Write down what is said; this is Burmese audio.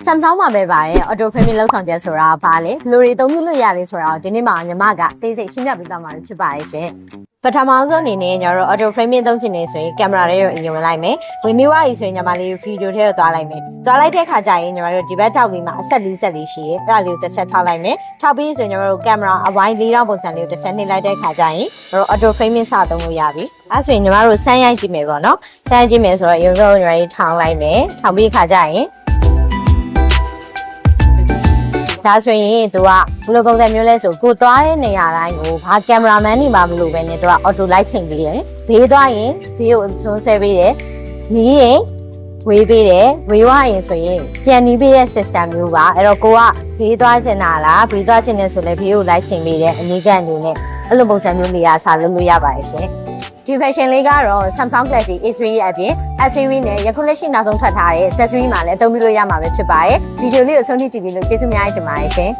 Samsung မှာပဲပါတယ် auto framing လောက်ဆောင်ချက်ဆိုတာဘာလဲဘယ်လိုတွေအသုံးပြုလို့ရလဲဆိုတာဒီနေ့မှာညီမကသိစိတ်ရှင်းပြပေးသွားမှာဖြစ်ပါတယ်ရှင်ပထမဆုံးအနေနဲ့ကျွန်တော်တို့ auto framing သုံးချင်နေဆိုရင်ကင်မရာလေးကိုအရင်ဝင်လိုက်မယ်ဝင်ပြီးွားပြီဆိုရင်ညီမလေးဗီဒီယိုထဲကိုသွားလိုက်မယ်သွားလိုက်တဲ့ခါကျရင်ညီမတို့ဒီဘက်ထောက်ပြီးမှအဆက်လေးဆက်လေးရှိရဲအဲ့ဒါလေးကိုတစ်ချက်ထောက်လိုက်မယ်ထောက်ပြီးဆိုရင်ညီမတို့ကင်မရာအဝိုင်း၄တောင်ပုံစံလေးကိုတစ်ချက်နှိပ်လိုက်တဲ့ခါကျရင်ကျွန်တော် auto framing စသုံးလို့ရပြီအဲ့ဆိုရင်ညီမတို့ဆန်းရိုက်ကြည့်မယ်ပေါ့နော်ဆန်းရိုက်ကြည့်မယ်ဆိုတော့အရင်ဆုံးညီမလေးထောင်လိုက်မယ်ထောင်ပြီးခါကျရင်ဒါဆိုရင်သူကဘယ်လိုပုံစံမျိုးလဲဆိုကိုသွားတဲ့နေရာတိုင်းကိုဘာကင်မရာမန်နေမှမလို့ပဲနဲ့သူကအော်တိုလိုက်ချိန်ပေးတယ်ဘေးသွားရင်ဘေးကိုစွန်းဆွဲပေးတယ်နီးရင်ဝေးပေးတယ်ဝေးဝရင်ဆိုရင်ပြန်နီးပေးတဲ့ system မျိုးပါအဲ့တော့ကိုကဘေးသွားချင်တာလားဘေးသွားချင်တယ်ဆိုလည်းဘေးကိုလိုက်ချိန်ပေးတယ်အနည်းကအနေနဲ့အဲ့လိုပုံစံမျိုးနေရာစားလုပ်လို့ရပါတယ်ရှင်ဒီ fashion လေးကတော့ Samsung Galaxy A3 ရဲ့အပြင် S-series နဲ့ယခုလက်ရှိနောက်ဆုံးထွက်ထားတဲ့ accessory မှာလည်းအသုံးပြုလို့ရမှာပဲဖြစ်ပါတယ်ဗီဒီယိုလေးကိုဆုံးဖြတ်ကြည့်ပြီးလို့ကျေးဇူးများတင်ပါတယ်ရှင်